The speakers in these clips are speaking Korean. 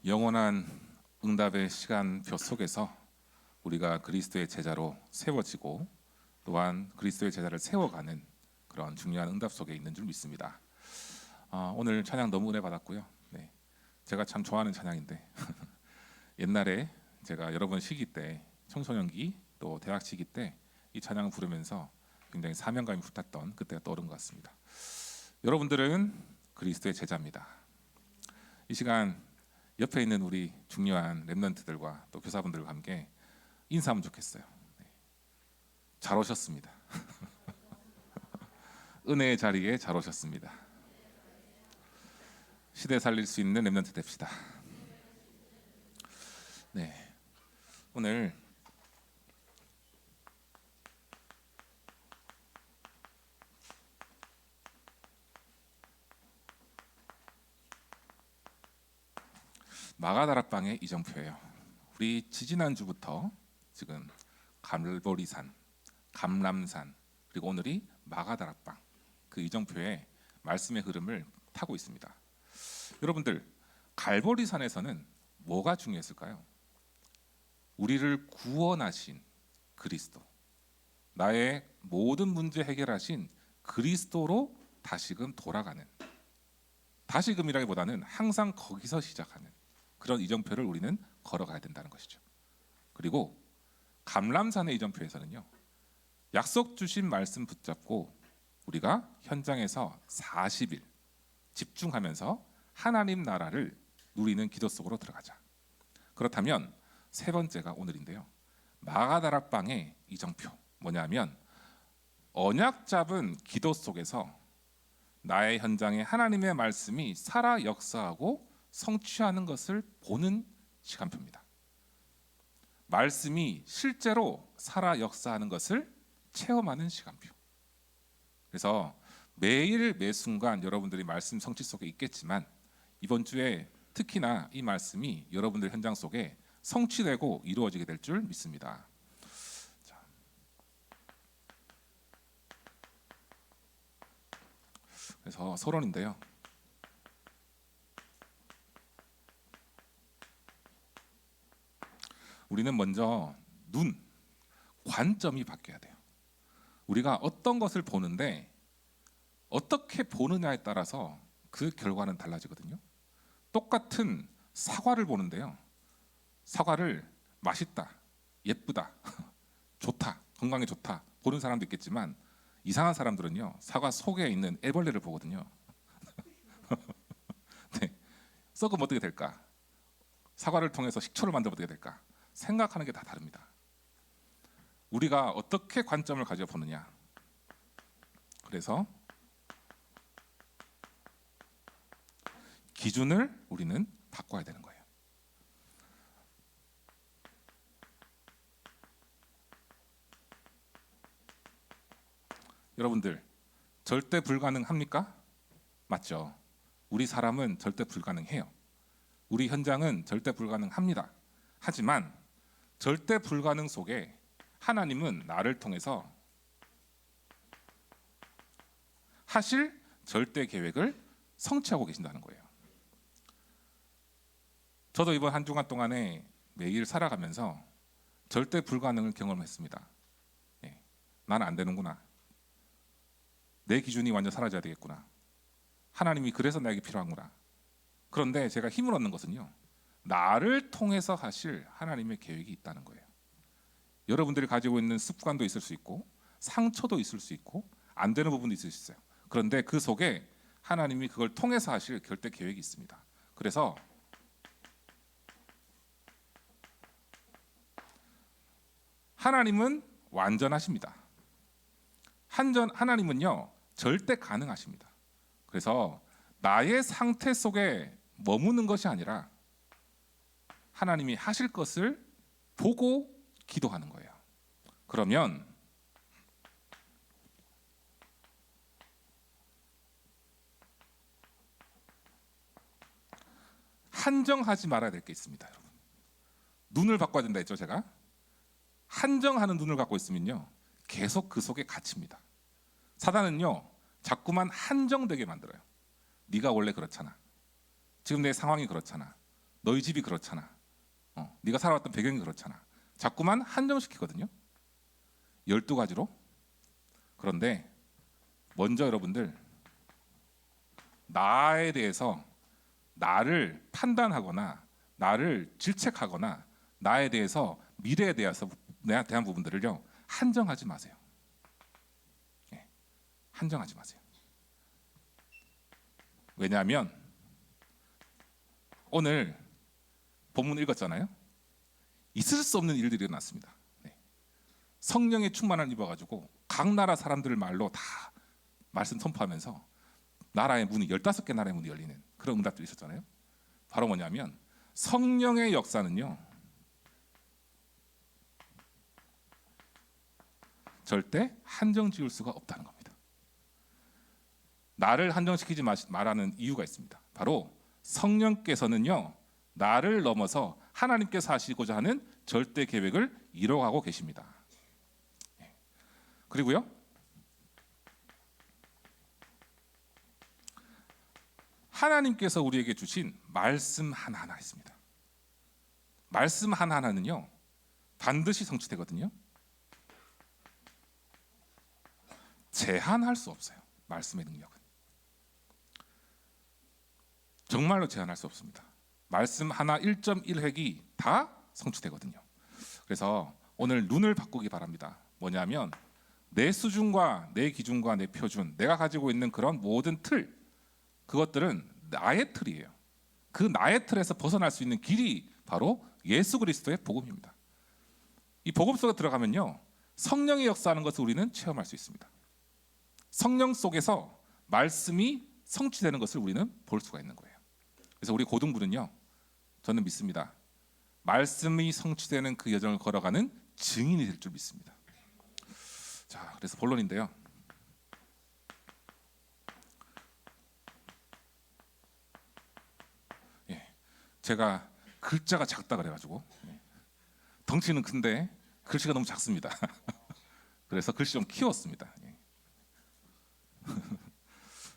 영원한 응답의 시간표 속에서 우리가 그리스도의 제자로 세워지고 또한 그리스도의 제자를 세워가는 그런 중요한 응답 속에 있는 줄 믿습니다. 오늘 찬양 너무 은혜 받았고요. 네, 제가 참 좋아하는 찬양인데 옛날에 제가 여러분 시기 때 청소년기 또 대학 시기 때 이 찬양을 부르면서 굉장히 사명감이 붙었던 그때가 떠오른 것 같습니다. 여러분들은 그리스도의 제자입니다. 이 시간 옆에 있는 우리 중요한 렘넌트들과 또 교사분들과 함께 인사하면 좋겠어요. 네. 잘 오셨습니다. 은혜의 자리에 잘 오셨습니다. 시대 살릴 수 있는 렘넌트 됩시다. 네, 오늘 마가다락방의 이정표예요. 우리 지지난주부터 지금 갈보리산, 감람산 그리고 오늘이 마가다락방 그 이정표의 말씀의 흐름을 타고 있습니다. 여러분들 갈보리산에서는 뭐가 중요했을까요? 우리를 구원하신 그리스도, 나의 모든 문제 해결하신 그리스도로 다시금 돌아가는, 다시금이라기보다는 항상 거기서 시작하는 그런 이정표를 우리는 걸어가야 된다는 것이죠. 그리고 감람산의 이정표에서는요, 약속 주신 말씀 붙잡고 우리가 현장에서 40일 집중하면서 하나님 나라를 누리는 기도 속으로 들어가자. 그렇다면 세 번째가 오늘인데요, 마가다락방의 이정표 뭐냐면 언약 잡은 기도 속에서 나의 현장에 하나님의 말씀이 살아 역사하고 성취하는 것을 보는 시간표입니다. 말씀이 실제로 살아 역사하는 것을 체험하는 시간표. 그래서 매일 매 순간 여러분들이 말씀 성취 속에 있겠지만 이번 주에 특히나 이 말씀이 여러분들 현장 속에 성취되고 이루어지게 될 줄 믿습니다. 자, 그래서 서론인데요. 우리는 먼저 관점이 바뀌어야 돼요. 우리가 어떤 것을 보는데 어떻게 보느냐에 따라서 그 결과는 달라지거든요. 똑같은 사과를 보는데요, 사과를 맛있다, 예쁘다, 좋다, 건강에 좋다 보는 사람도 있겠지만 이상한 사람들은요, 사과 속에 있는 애벌레를 보거든요. 네, 썩으면 어떻게 될까? 사과를 통해서 식초를 만들면 어떻게 될까? 생각하는 게 다 다릅니다. 우리가 어떻게 관점을 가져 보느냐. 그래서 기준을 우리는 바꿔야 되는 거예요. 여러분들 절대 불가능합니까? 맞죠? 우리 사람은 절대 불가능해요. 우리 현장은 절대 불가능합니다. 하지만 절대 불가능 속에 하나님은 나를 통해서 하실 절대 계획을 성취하고 계신다는 거예요. 저도 이번 한 주간 동안에 매일 살아가면서 절대 불가능을 경험했습니다. 예, 나는 안 되는구나. 내 기준이 완전 사라져야 되겠구나. 하나님이 그래서 나에게 필요한구나. 그런데 제가 힘을 얻는 것은요, 나를 통해서 하실 하나님의 계획이 있다는 거예요. 여러분들이 가지고 있는 습관도 있을 수 있고 상처도 있을 수 있고 안 되는 부분도 있을 수 있어요. 그런데 그 속에 하나님이 그걸 통해서 하실 절대 계획이 있습니다. 그래서 하나님은 완전하십니다. 하나님은요, 절대 가능하십니다. 그래서 나의 상태 속에 머무는 것이 아니라 하나님이 하실 것을 보고 기도하는 거예요. 그러면 한정하지 말아야 될 게 있습니다. 여러분, 눈을 바꿔야 된다 했죠. 제가 한정하는 눈을 갖고 있으면요, 계속 그 속에 갇힙니다. 사단은요, 자꾸만 한정되게 만들어요. 네가 원래 그렇잖아. 지금 내 상황이 그렇잖아. 너희 집이 그렇잖아. 네가 살아왔던 배경이 그렇잖아. 자꾸만 한정시키거든요. 12가지로. 그런데 먼저 여러분들 나에 대해서 나를 판단하거나 나를 질책하거나 나에 대해서 미래에 대한 부분들을요 한정하지 마세요. 예, 한정하지 마세요. 왜냐하면 오늘 본문 읽었잖아요. 있을 수 없는 일들이 일어났습니다. 네. 성령의 충만을 입어가지고 각 나라 사람들 말로 다 말씀 선포하면서 나라의 문이 15개 나라의 문이 열리는 그런 응답들이 있었잖아요. 바로 뭐냐면 성령의 역사는요 절대 한정 지을 수가 없다는 겁니다. 나를 한정시키지 말라는 이유가 있습니다. 바로 성령께서는요 나를 넘어서 하나님께서 하시고자 하는 절대 계획을 이뤄가고 계십니다. 그리고요 하나님께서 우리에게 주신 말씀 하나하나 있습니다. 말씀 하나하나는요 반드시 성취되거든요. 제한할 수 없어요. 말씀의 능력은 정말로 제한할 수 없습니다. 말씀 하나 1.1획이 다 성취되거든요. 그래서 오늘 눈을 바꾸기 바랍니다. 뭐냐면 내 수준과 내 기준과 내 표준, 내가 가지고 있는 그런 모든 틀, 그것들은 나의 틀이에요. 그 나의 틀에서 벗어날 수 있는 길이 바로 예수 그리스도의 복음입니다. 이 복음 속에 들어가면요 성령이 역사하는 것을 우리는 체험할 수 있습니다. 성령 속에서 말씀이 성취되는 것을 우리는 볼 수가 있는 거예요. 그래서 우리 고등부는요 저는 믿습니다. 말씀이 성취되는 그 여정을 걸어가는 증인이 될 줄 믿습니다. 자, 그래서 본론인데요. 제가 글자가 작다 그래가지고 덩치는 큰데 글씨가 너무 작습니다. 그래서 글씨 좀 키웠습니다.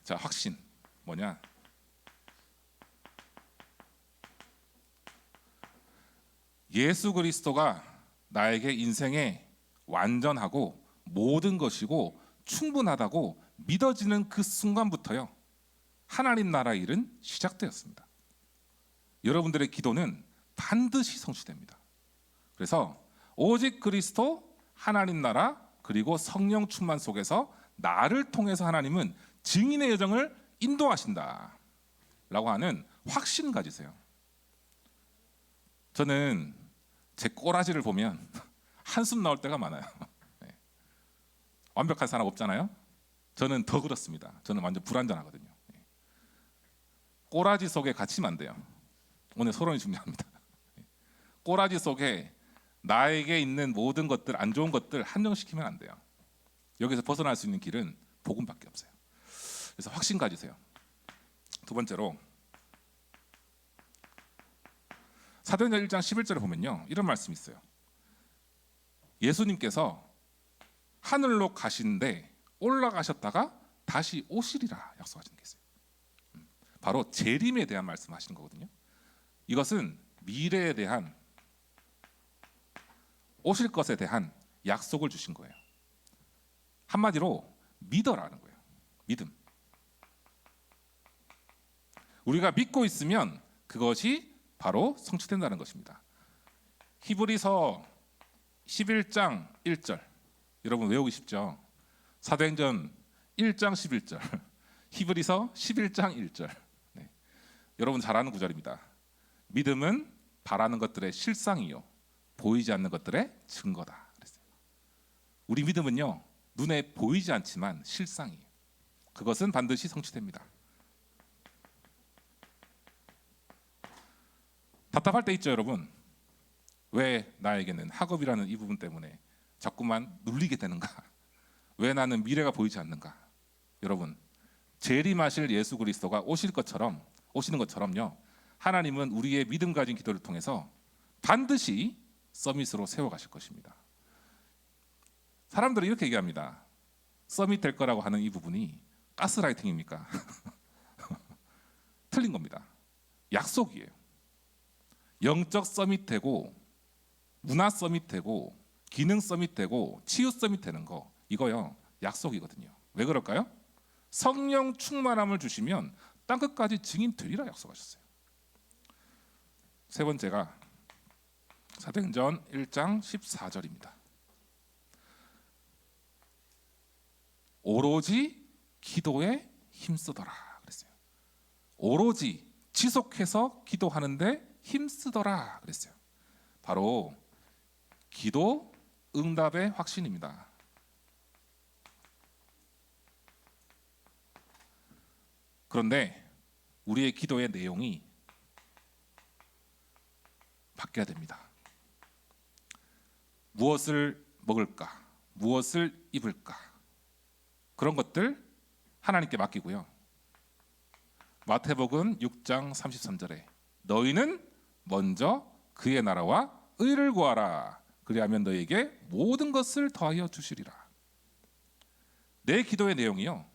자, 확신 뭐냐? 예수 그리스도가 나에게 인생의 완전하고 모든 것이고 충분하다고 믿어지는 그 순간부터요 하나님 나라 일은 시작되었습니다. 여러분들의 기도는 반드시 성취됩니다. 그래서 오직 그리스도, 하나님 나라, 그리고 성령 충만 속에서 나를 통해서 하나님은 증인의 여정을 인도하신다 라고 하는 확신 가지세요. 저는 제 꼬라지를 보면 한숨 나올 때가 많아요. 완벽한 사람 없잖아요. 저는 더 그렇습니다. 저는 완전 불완전하거든요. 꼬라지 속에 갇히면 안 돼요. 오늘 서론이 중요합니다. 꼬라지 속에 나에게 있는 모든 것들, 안 좋은 것들 한정시키면 안 돼요. 여기서 벗어날 수 있는 길은 복음밖에 없어요. 그래서 확신 가지세요. 두 번째로 사도행전 1장 11절에 보면요 이런 말씀이 있어요. 예수님께서 하늘로 가시는데 올라가셨다가 다시 오시리라 약속하신 게 있어요. 바로 재림에 대한 말씀하시는 거거든요. 이것은 미래에 대한 오실 것에 대한 약속을 주신 거예요. 한마디로 믿어라는 거예요. 믿음. 우리가 믿고 있으면 그것이 바로 성취된다는 것입니다. 히브리서 11장 1절 여러분 외우기 쉽죠? 사도행전 1장 11절 히브리서 11장 1절 여러분 잘 아는 구절입니다. 믿음은 바라는 것들의 실상이요 보이지 않는 것들의 증거다. 그랬어요. 우리 믿음은요 눈에 보이지 않지만 실상이에요. 그것은 반드시 성취됩니다. 답답할 때 있죠 여러분. 왜 나에게는 학업이라는 이 부분 때문에 자꾸만 눌리게 되는가? 왜 나는 미래가 보이지 않는가? 여러분 재림하실 예수 그리스도가 오시는 것처럼요 하나님은 우리의 믿음 가진 기도를 통해서 반드시 서밋으로 세워가실 것입니다. 사람들은 이렇게 얘기합니다. 서밋 될 거라고 하는 이 부분이 가스라이팅입니까? 틀린 겁니다. 약속이에요. 영적 서밋 되고 문화 서밋 되고 기능 서밋 되고 치유 서밋 되는 거, 이거요 약속이거든요. 왜 그럴까요? 성령 충만함을 주시면 땅끝까지 증인 되리라 약속하셨어요. 세 번째가 사도행전 1장 14절입니다. 오로지 기도에 힘쓰더라 그랬어요. 오로지 지속해서 기도하는데 힘쓰더라 그랬어요. 바로 기도 응답의 확신입니다. 그런데 우리의 기도의 내용이 바뀌어야 됩니다. 무엇을 먹을까? 무엇을 입을까? 그런 것들 하나님께 맡기고요. 마태복음 6장 33절에 너희는 먼저 그의 나라와 의를 구하라. 그리하면 너희에게 모든 것을 더하여 주시리라. 내 기도의 내용이요,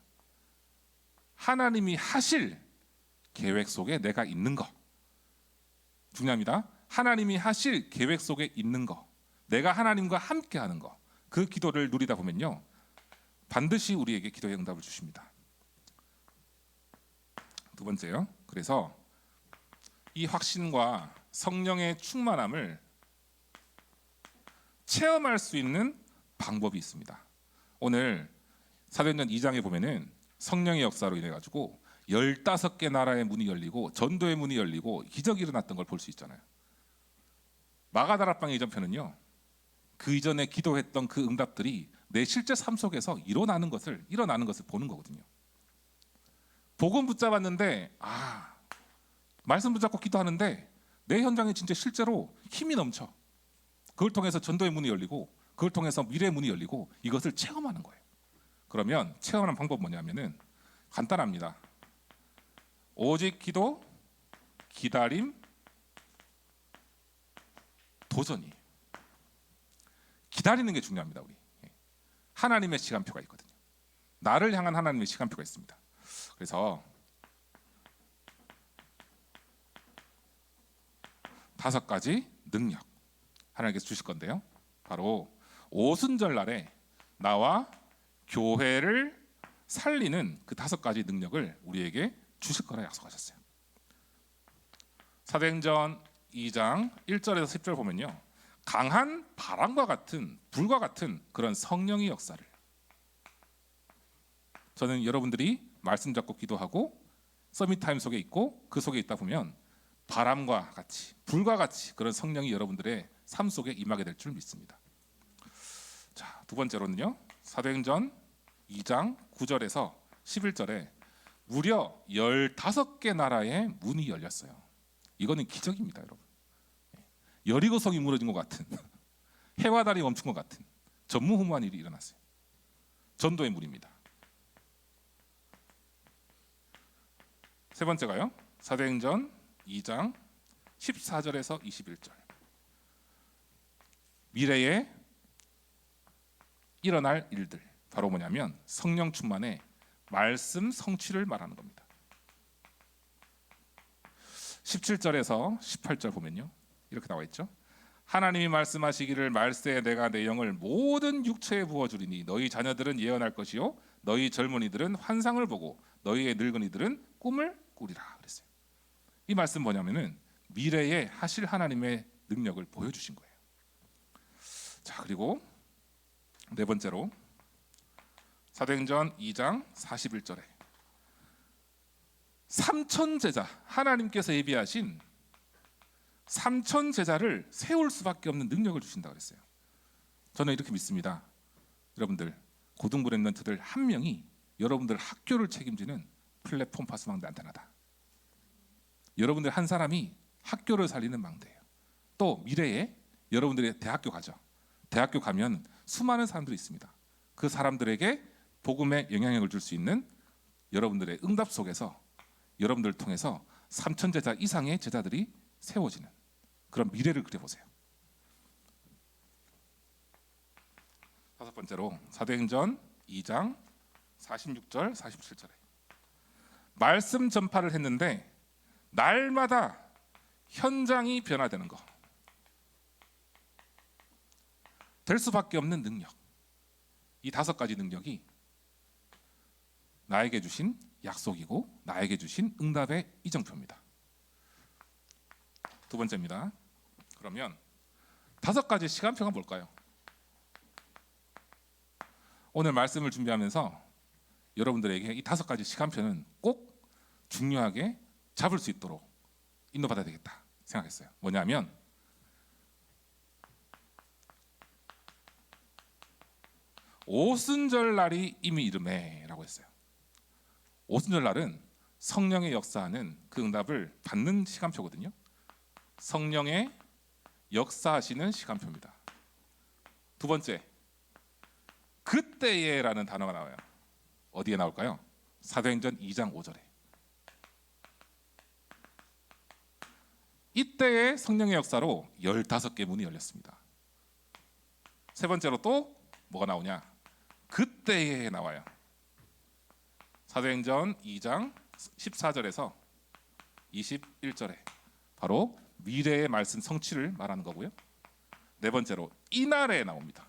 하나님이 하실 계획 속에 내가 있는 거. 중요합니다. 하나님이 하실 계획 속에 있는 거, 내가 하나님과 함께 하는 거, 그 기도를 누리다 보면요 반드시 우리에게 기도의 응답을 주십니다. 두 번째요, 그래서 이 확신과 성령의 충만함을 체험할 수 있는 방법이 있습니다. 오늘 사도행전 2장에 보면은 성령의 역사로 인해 가지고 15개 나라의 문이 열리고 전도의 문이 열리고 기적이 일어났던 걸 볼 수 있잖아요. 마가다락방 이전편은요, 그 이전에 기도했던 그 응답들이 내 실제 삶 속에서 일어나는 것을 보는 거거든요. 복음 붙잡았는데 말씀 붙잡고 기도하는데 내 현장에 진짜 실제로 힘이 넘쳐. 그걸 통해서 전도의 문이 열리고 그걸 통해서 미래의 문이 열리고 이것을 체험하는 거예요. 그러면 체험하는 방법 뭐냐면은 간단합니다. 오직 기도, 기다림, 도전이. 기다리는 게 중요합니다. 우리 하나님의 시간표가 있거든요. 나를 향한 하나님의 시간표가 있습니다. 그래서 5가지 능력 하나님께서 주실 건데요, 바로 오순절 날에 나와 교회를 살리는 그 5가지 능력을 우리에게 주실 거라 약속하셨어요. 사도행전 2장 1절에서 10절 보면요, 강한 바람과 같은 불과 같은 그런 성령의 역사를, 저는 여러분들이 말씀 잡고 기도하고 서밋타임 속에 있고 그 속에 있다 보면 바람과 같이 불과 같이 그런 성령이 여러분들의 삶 속에 임하게 될 줄 믿습니다. 자, 두 번째로는요, 사도행전 2장 9절에서 11절에 무려 15개 나라의 문이 열렸어요. 이거는 기적입니다, 여러분. 여리고성이 무너진 것 같은, 해와 달이 멈춘 것 같은 전무후무한 일이 일어났어요. 전도의 물입니다. 세 번째가요, 사도행전 2장 14절에서 21절. 미래에 일어날 일들, 바로 뭐냐면 성령 충만의 말씀 성취를 말하는 겁니다. 17절에서 18절 보면요, 이렇게 나와 있죠. 하나님이 말씀하시기를 말세에 내가 내 영을 모든 육체에 부어주리니 너희 자녀들은 예언할 것이요 너희 젊은이들은 환상을 보고 너희의 늙은이들은 꿈을 꾸리라 그랬어요. 이 말씀 뭐냐면은 미래에 하실 하나님의 능력을 보여주신 거예요. 자, 그리고 네 번째로 사도행전 2장 41절에 3천 제자, 하나님께서 예비하신 3천 제자를 세울 수밖에 없는 능력을 주신다 그랬어요. 저는 이렇게 믿습니다. 여러분들 고등부 랩런트들 한 명이 여러분들 학교를 책임지는 플랫폼 파스망대 안테나다. 여러분들 한 사람이 학교를 살리는 망대예요. 또 미래에 여러분들의 대학교 가죠. 대학교 가면 수많은 사람들이 있습니다. 그 사람들에게 복음의 영향력을 줄 수 있는 여러분들의 응답 속에서 여러분들을 통해서 3천 제자 이상의 제자들이 세워지는 그런 미래를 그려보세요. 다섯 번째로 사도행전 2장 46절 47절에 말씀 전파를 했는데 날마다 현장이 변화되는 거, 될 수밖에 없는 능력, 이 5가지 능력이 나에게 주신 약속이고 나에게 주신 응답의 이정표입니다. 두 번째입니다. 그러면 5가지 시간표가 뭘까요? 오늘 말씀을 준비하면서 여러분들에게 이 5가지 시간표는 꼭 중요하게 잡을 수 있도록 인도받아야 되겠다 생각했어요. 뭐냐면 오순절날이 이미 이르매 라고 했어요. 오순절날은 성령의 역사하는 그 응답을 받는 시간표거든요. 성령의 역사하시는 시간표입니다. 두 번째, 그때에라는 단어가 나와요. 어디에 나올까요? 사도행전 2장 5절에. 이때의 성령의 역사로 15개 문이 열렸습니다. 세 번째로 또 뭐가 나오냐? 그때에 나와요. 사도행전 2장 14절에서 21절에 바로 미래의 말씀 성취를 말하는 거고요. 네 번째로 이날에 나옵니다.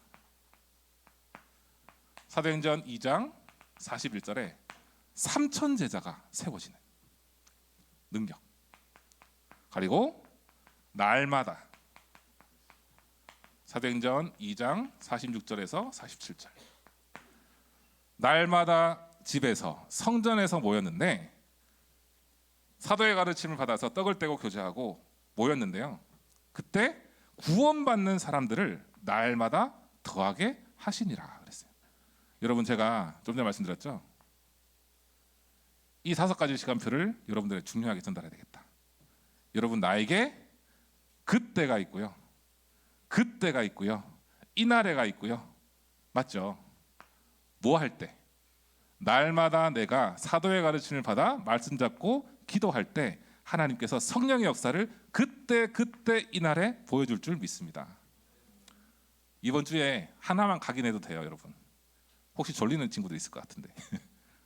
사도행전 2장 41절에 3천 제자가 세워지는 능력. 그리고 날마다 사도행전 2장 46절에서 47절 날마다 집에서 성전에서 모였는데 사도의 가르침을 받아서 떡을 떼고 교제하고 모였는데요. 그때 구원받는 사람들을 날마다 더하게 하시니라 그랬어요. 여러분 제가 좀 전에 말씀드렸죠. 이 5가지 시간표를 여러분들에게 중요하게 전달해야 되겠다. 여러분 나에게 그때가 있고요. 그때가 있고요. 이날에가 있고요. 맞죠? 뭐 할 때? 날마다 내가 사도의 가르침을 받아 말씀 잡고 기도할 때 하나님께서 성령의 역사를 그때 이날에 보여줄 줄 믿습니다. 이번 주에 하나만 각인해도 돼요, 여러분. 혹시 졸리는 친구들 있을 것 같은데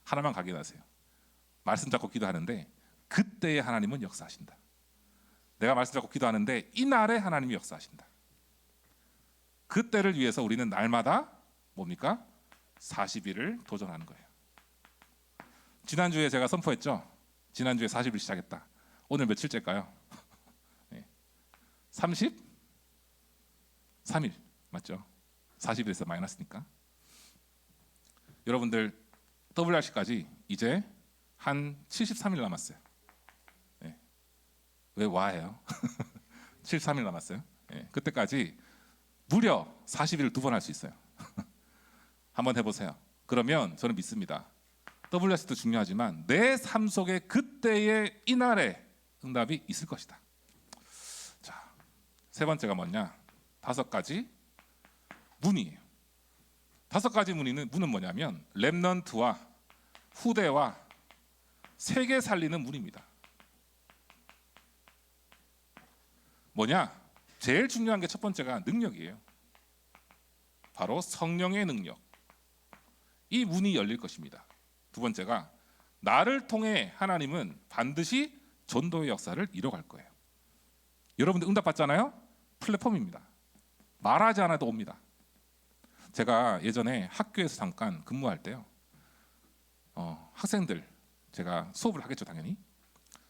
하나만 각인하세요. 말씀 잡고 기도하는데 그때에 하나님은 역사하신다. 내가 말씀 잡고 기도하는데 이날에 하나님이 역사하신다. 그때를 위해서 우리는 날마다 뭡니까? 40일을 도전하는 거예요. 지난주에 제가 선포했죠. 지난주에 40일 시작했다. 오늘 며칠째일까요? 네. 33일 맞죠? 40일에서 마이너스니까. 여러분들 WRC까지 이제 한 73일 남았어요. 네. 왜 와해요? 73일 남았어요. 네. 그때까지 무려 40일을 2번 할 수 있어요. 한번 해보세요. 그러면 저는 믿습니다. WS도 중요하지만 내 삶 속에 그때의 이날에 응답이 있을 것이다. 자, 세 번째가 뭐냐? 5가지 문이에요. 5가지 문은 뭐냐면 렘넌트와 후대와 세계 살리는 문입니다. 뭐냐? 제일 중요한 게 첫 번째가 능력이에요. 바로 성령의 능력. 이 문이 열릴 것입니다. 두 번째가 나를 통해 하나님은 반드시 전도의 역사를 이뤄갈 거예요. 여러분들 응답 받잖아요. 플랫폼입니다. 말하지 않아도 옵니다. 제가 예전에 학교에서 잠깐 근무할 때요. 학생들 제가 수업을 하겠죠, 당연히.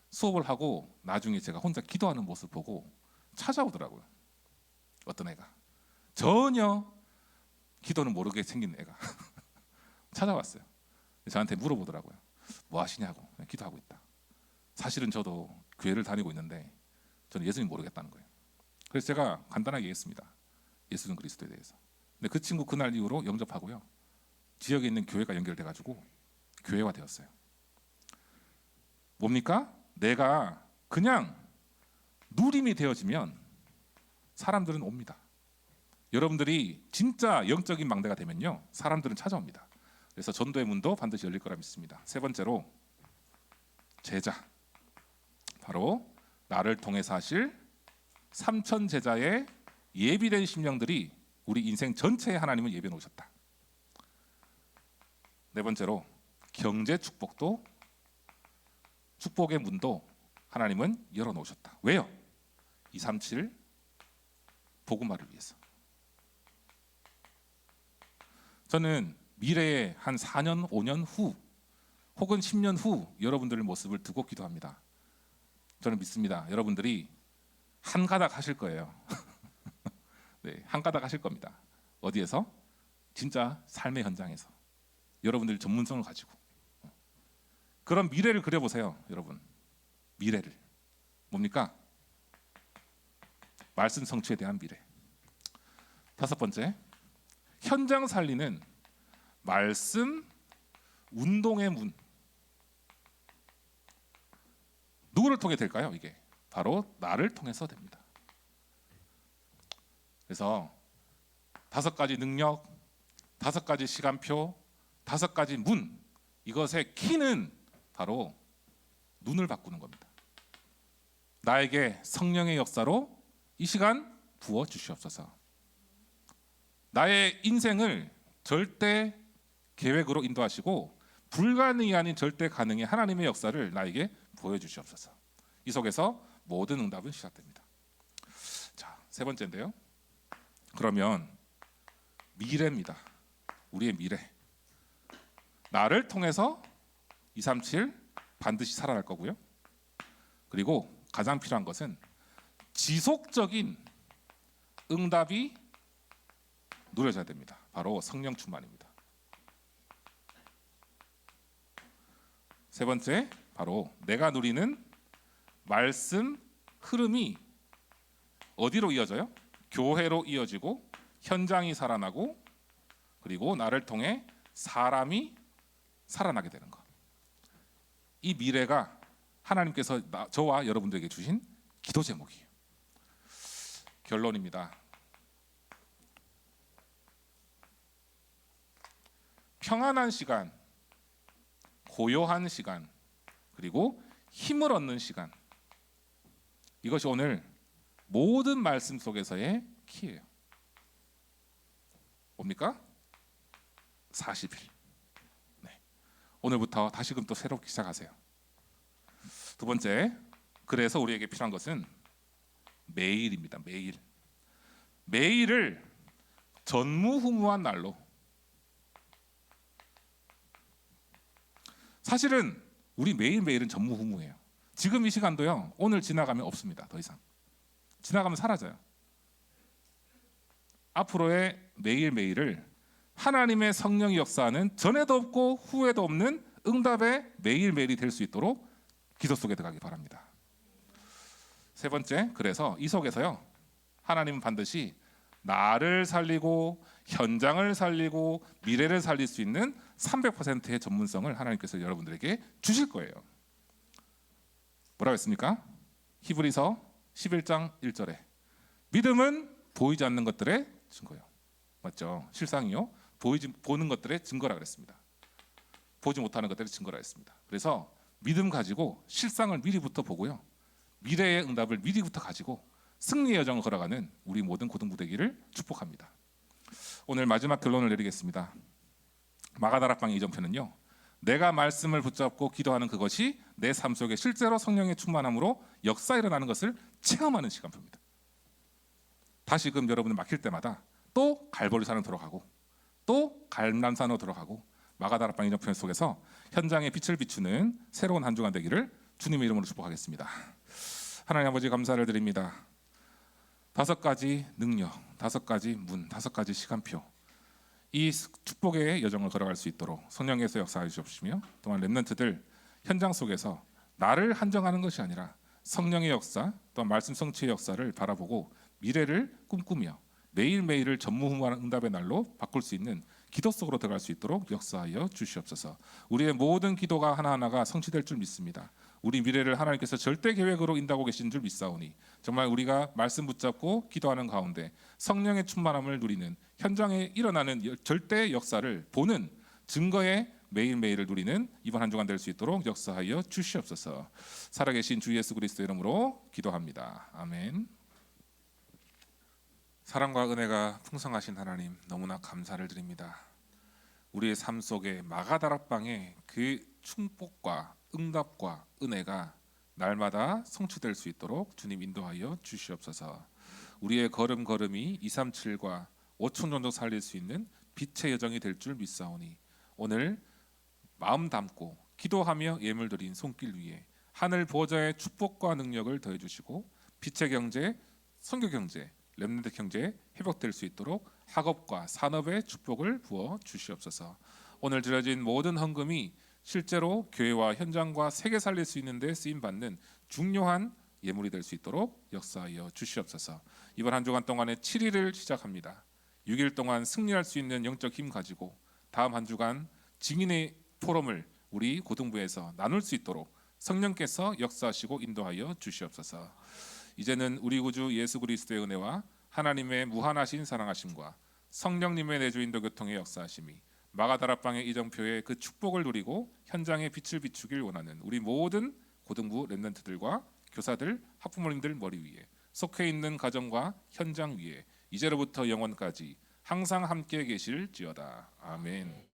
수업을 하고 나중에 제가 혼자 기도하는 모습 보고 찾아오더라고요. 어떤 애가 전혀 기도는 모르게 생긴 애가 찾아왔어요. 저한테 물어보더라고요. 뭐 하시냐고. 기도하고 있다. 사실은 저도 교회를 다니고 있는데 저는 예수님 모르겠다는 거예요. 그래서 제가 간단하게 얘기했습니다. 예수는 그리스도에 대해서. 근데 그 친구 그날 이후로 영접하고요. 지역에 있는 교회가 연결돼가지고 교회화 되었어요. 뭡니까? 내가 그냥 누림이 되어지면 사람들은 옵니다. 여러분들이 진짜 영적인 망대가 되면요, 사람들은 찾아옵니다. 그래서 전도의 문도 반드시 열릴 거라 믿습니다. 세 번째로 제자, 바로 나를 통해서 하실 3천 제자의 예비된 심령들이 우리 인생 전체에 하나님은 예비해 놓으셨다. 네 번째로 경제 축복도, 축복의 문도 하나님은 열어 놓으셨다. 왜요? 237 복음화를 위해서. 저는 미래에 한 4년, 5년 후 혹은 10년 후 여러분들의 모습을 두고 기도합니다. 저는 믿습니다. 여러분들이 한 가닥 하실 거예요. 네, 한 가닥 하실 겁니다. 어디에서? 진짜 삶의 현장에서. 여러분들 전문성을 가지고. 그런 미래를 그려보세요, 여러분. 미래를. 뭡니까? 말씀 성취에 대한 미래. 5번째, 현장 살리는 말씀 운동의 문. 누구를 통해 될까요? 이게 바로 나를 통해서 됩니다. 그래서 5가지 능력, 5가지 시간표, 5가지 문, 이것의 키는 바로 눈을 바꾸는 겁니다. 나에게 성령의 역사로 이 시간 부어 주시옵소서. 나의 인생을 절대 계획으로 인도하시고 불가능이 아닌 절대 가능의 하나님의 역사를 나에게 보여주시옵소서. 이 속에서 모든 응답은 시작됩니다. 자, 3번째인데요. 그러면 미래입니다. 우리의 미래. 나를 통해서 237 반드시 살아날 거고요. 그리고 가장 필요한 것은 지속적인 응답이 누려져야 됩니다. 바로 성령 충만입니다. 3번째, 바로 내가 누리는 말씀 흐름이 어디로 이어져요? 교회로 이어지고 현장이 살아나고 그리고 나를 통해 사람이 살아나게 되는 것. 이 미래가 하나님께서 저와 여러분들에게 주신 기도 제목이에요. 결론입니다. 평안한 시간, 고요한 시간, 그리고 힘을 얻는 시간. 이것이 오늘 모든 말씀 속에서의 키예요. 뭡니까? 40일. 네. 오늘부터 다시금 또 새롭게 시작하세요. 2번째, 그래서 우리에게 필요한 것은 매일입니다. 매일. 매일을 전무후무한 날로. 사실은 우리 매일매일은 전무후무해요. 지금 이 시간도요, 오늘 지나가면 없습니다. 더 이상 지나가면 사라져요. 앞으로의 매일매일을 하나님의 성령이 역사하는 전에도 없고 후에도 없는 응답의 매일매일이 될 수 있도록 기도 속에 들어가기 바랍니다. 3번째, 그래서 이 속에서요, 하나님은 반드시 나를 살리고 현장을 살리고 미래를 살릴 수 있는 300%의 전문성을 하나님께서 여러분들에게 주실 거예요. 뭐라고 했습니까? 히브리서 11장 1절에 믿음은 보이지 않는 것들의 증거요. 맞죠? 실상이요. 보는 것들의 증거라 그랬습니다. 보지 못하는 것들의 증거라 했습니다. 그래서 믿음 가지고 실상을 미리부터 보고요. 미래의 응답을 미리부터 가지고 승리의 여정을 걸어가는 우리 모든 고등부 되기를 축복합니다. 오늘 마지막 결론을 내리겠습니다. 마가다락방의 이전편은요, 내가 말씀을 붙잡고 기도하는 그것이 내 삶 속에 실제로 성령의 충만함으로 역사 일어나는 것을 체험하는 시간표입니다. 다시금 여러분이 막힐 때마다 또 갈보리산으로 들어가고 또 갈람산으로 들어가고 마가다락방 이전편 속에서 현장에 빛을 비추는 새로운 한 주간 되기를 주님의 이름으로 축복하겠습니다. 하나님 아버지 감사를 드립니다. 5가지 능력, 5가지 문, 5가지 시간표, 이 축복의 여정을 걸어갈 수 있도록 성령께서 역사해 주시옵시며, 또한 렘넌트들 현장 속에서 나를 한정하는 것이 아니라 성령의 역사, 또한 말씀 성취의 역사를 바라보고 미래를 꿈꾸며 매일매일을 전무후무한 응답의 날로 바꿀 수 있는 기도 속으로 들어갈 수 있도록 역사하여 주시옵소서. 우리의 모든 기도가 하나하나가 성취될 줄 믿습니다. 우리 미래를 하나님께서 절대 계획으로 인도하고 계신 줄 믿사오니 정말 우리가 말씀 붙잡고 기도하는 가운데 성령의 충만함을 누리는 현장에 일어나는 절대 역사를 보는 증거의 매일매일을 누리는 이번 한 주간 될 수 있도록 역사하여 주시옵소서. 살아계신 주 예수 그리스도 이름으로 기도합니다. 아멘. 사랑과 은혜가 풍성하신 하나님, 너무나 감사를 드립니다. 우리의 삶 속에 마가다락방의 그 축복과 응답과 은혜가 날마다 성취될 수 있도록 주님 인도하여 주시옵소서. 우리의 걸음걸음이 237과 5천 정도 살릴 수 있는 빛의 여정이 될 줄 믿사오니 오늘 마음 담고 기도하며 예물 드린 손길 위에 하늘 보좌의 축복과 능력을 더해 주시고 빛의 경제, 선교 경제, 렘넌트 경제 회복될 수 있도록 학업과 산업의 축복을 부어 주시옵소서. 오늘 드려진 모든 헌금이 실제로 교회와 현장과 세계 살릴 수 있는 데 쓰임 받는 중요한 예물이 될 수 있도록 역사하여 주시옵소서. 이번 한 주간 동안에 7일을 시작합니다. 6일 동안 승리할 수 있는 영적 힘 가지고 다음 한 주간 증인의 포럼을 우리 고등부에서 나눌 수 있도록 성령께서 역사하시고 인도하여 주시옵소서. 이제는 우리 구주 예수 그리스도의 은혜와 하나님의 무한하신 사랑하심과 성령님의 내주인도 교통의 역사하심이 마가다락방의 이정표의 그 축복을 누리고 현장의 빛을 비추길 원하는 우리 모든 고등부 렘넌트들과 교사들, 학부모님들 머리 위에 속해 있는 가정과 현장 위에 이제로부터 영원까지 항상 함께 계실지어다. 아멘.